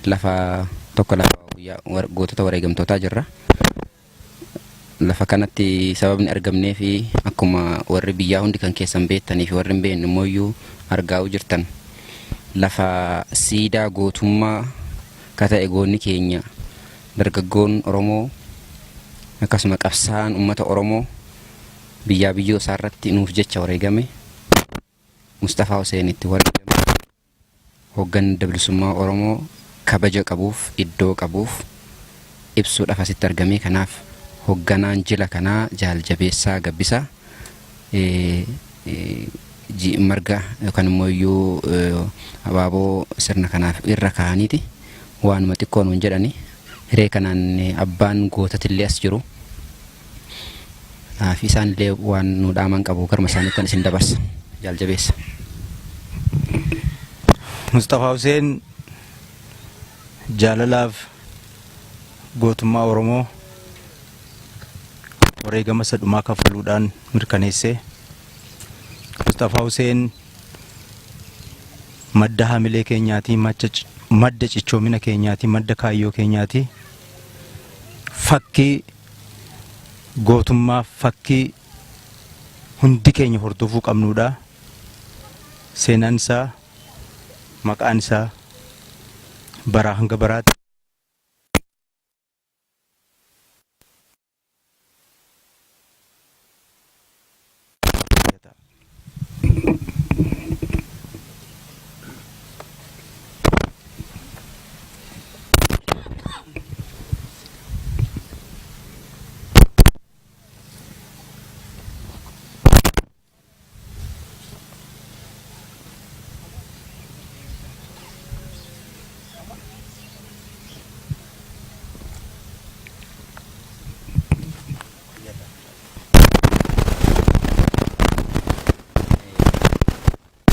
lafa tokko lafa gootota wareegamtootaa jirra. Lafa kanatti sababni argamnee fi akkuma warri biyyaa hundi kan keessan beektanii fi warri hin beekne immoo argaa jirtan lafa siidaa gootummaa kata'e goonni keenya dargaggoon Oromoo akkasuma qabsaan ummata Oromoo biyyaa biyyoo isaarratti nuuf jecha wareegame Mustafaa Huseenitti wareegame hoggan dablisummaa Oromoo kabaja qabuuf iddoo qabuuf ibsuudhaaf asitti argame. Kanaaf hogganaan jila kanaa Jaaljabeessaa Gabbisaa marga yookaan immoo abaaboo sirna kanaaf irra kaa'aniiti waanuma xiqqoon hin jedhani hiree kanaan abbaan gootatillee as jiru fi isaanillee waan nu dhaaman qabu garma isaaniitti kan isin dabarsa. Jaaljabeessa. Mustafaa Huseen jaalalaaf gootummaa Oromoo wareegama sadhumaa kaffaluudhaan mirkaneesse. Mustafaa Huseen madda hamilee keenyaati, madda cichoomina keenyaati, madda kaayyoo keenyaati. Fakkii gootummaa, fakkii hundi keenya hordofuu qabnuudha. Seenaan isaa, maqaan isaa baraa hanga baraatti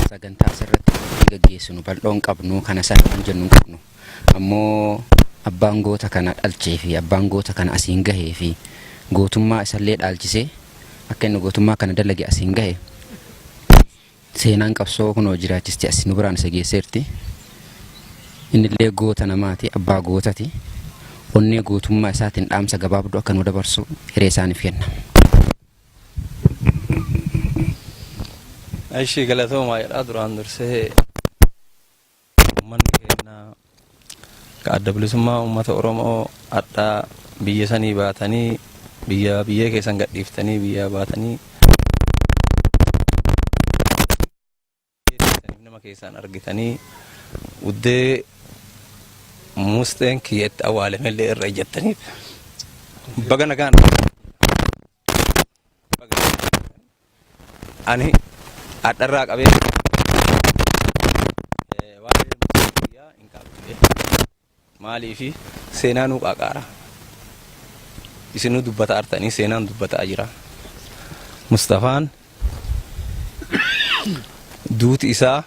sagantaa asirratti gaggeessinu bal'oon qabnu kana sanan jennu qabnu ammoo abbaan goota kana dhalchee fi abbaan goota kana asiin gahee fi gootummaa isallee dhaalchisee akka inni gootummaa kana dalage asiin gahee seenaan qabsoo kunoo jiraachisti as nu biraan isa geesseerti. Innillee goota namaati, abbaa gootati. Onnee gootummaa isaatiin dhaamsa gabaabduu akka nu dabarsu hiree isaaniif kenna. Aishi galatooma jedhaa duraan dursee uummanni keenya adda bilisummaa uummata Oromoo addaa biyya sanii baatanii biyya keessan gadhiiftanii biyya baatanii nama keessan argitanii uddee musteen kiyyetti awwaalamellee irra ejjettaniif baga nagaan ani addarraa qabee maalii fi seenaa nuu qaqaara isinuu dubbata artanii seenaan dubbataa jira. Mustafaan duuti isaa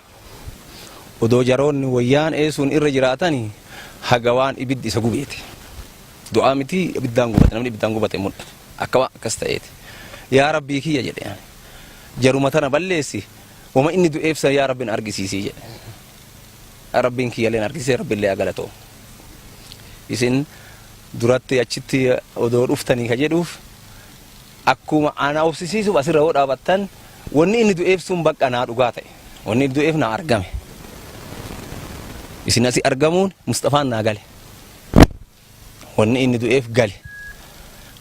odoo jaroonni wayyaan eesuun irra jiraatanii hagawaan ibiddi isa gubeete du'aa miti ibiddaan gubate namni ibiddaan gubate mul'ata akkama akkas ta'eeti. Yaa rabbii kiyya jedhe jaruma tana balleessi wama inni du'eefsa yaa rabbiin argisiisii jedhe. Rabbiin kiyyalleen argisee rabbiillee agalatoo isin duratti achitti odoo dhuftanii ka jedhuuf akkuma ana obsisiisuuf asirra hoo dhaabattan wanni inni du'eefsuun bakka naa dhugaa ta'e wanni inni du'eef naa argame isin asi argamuun Mustafaan naa gale wanni inni du'eef gale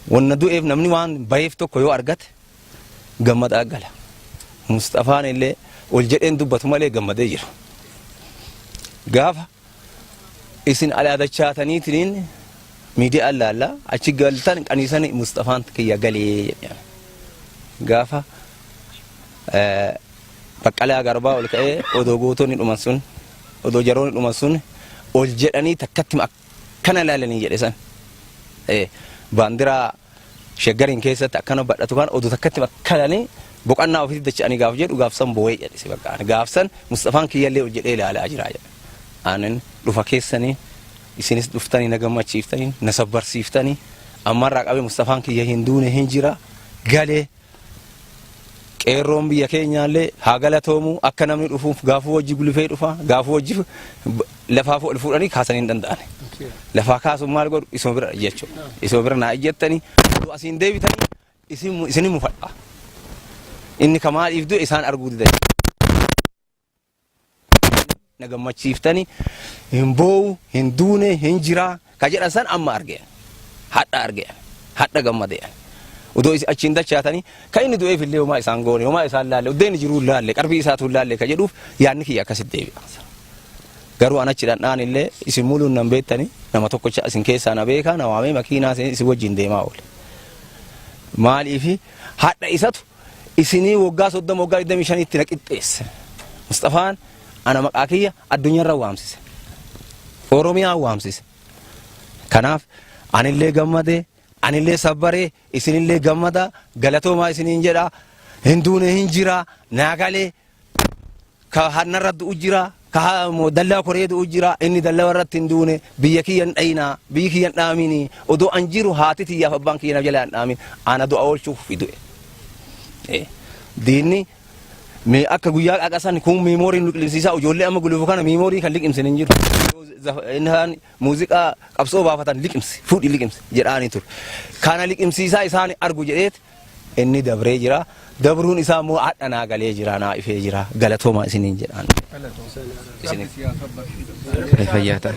wanna du'eef namni waan bayeef tokko yoo argate gammadaa gala. Mustafaan illee ol jedheen dubbatu malee gammadee jira. Gaafa isin alaadachaataniitiin miidiyaa allaala achi galtan qaniisan Mustafaan kiyya galee jedhan. Gaafa Baqqalaa Garbaa ol ka'ee odoo gootonni dhuman sun odoo jaroonni dhuman sun ol jedhanii takkatti akkana ilaalanii jedhe san baandiraa shaggariin keessatti akkana badhatu kan odoo takkatti akkananii boqannaa ofiitti dacha'anii gaaf jedhu gaafsan boo'ee jedhisi bakka gaafsan Mustafaan kiyyallee ol jedhee ilaalaa jira jedha. Aanan dhufa keessanii isinis dhuftanii na gammachiiftanii na sabbarsiiftanii ammarraa qabee Mustafaan kiyya hin duune hin jira galee qeerroon biyya keenyaallee haa galatoomu akka namni dhufuuf gaafuu wajji gulufee dhufa gaafuu wajji lafaa fuudhanii kaasanii hin danda'an. Lafaa kaasuun maal godhu isuma bira jechuudha. Isuma bira naa ijjettanii asiin deebitanii isin mufadha. Inni kamaaliif du'e isaan arguu didan. Na gammachiiftanii hin boo'u, hin duune, hin jiraa ka jedhan san amma argeen. Hadha argeen. Hadha gammadeen. Udoo achiin dachaatanii ka inni du'eef illee homaa isaan goone, homaa isaan laalle, uddeen jiruu laalle, qarbii isaatu laalle ka jedhuuf yaadni kiyya akkasitti deebi'a. Garuu an achi dhandhaan illee isin muluun nan beektanii nama tokkocha isin keessaa na beekaa na waamee makiinaa isin wajjin deemaa oole. Maaliifi hadha isatu isinii waggaa 30 waggaa 25 itti na qixxeesse. Mustafaan ana maqaa kiyya addunyaarra waamsise. Oromiyaa waamsise. Kanaaf anillee gammadee anillee sabbaree isinillee gammada galatoomaa isiniin jedha hin duune hin jira naagalee ka harnarra du'u jira ka dallaa koree du'u jira inni dallaa warratti hin duune biyya kiyyan dhayinaa biyyi kiyyan dhaamini odoo an jiru haati tiyyaaf abbaan kiyyan jala hin dhaamin ana du'a oolchuuf fidu'e. Diinni mee akka guyyaa qaqasan kun meemoorii nu liqimsiisaa ijoollee amma gulufu kana meemoorii kan liqimsin hin jiru. Inni muuziqaa qabsoo baafatan liqimsi fuudhi liqimsi jedhaanii ture. Kana liqimsiisaa isaan argu jedheet inni dabree jira. Dabruun isaa immoo hadha naa galee jira naa ifee jira galatooma isiniin jedhaan. Fayyaa ta'a.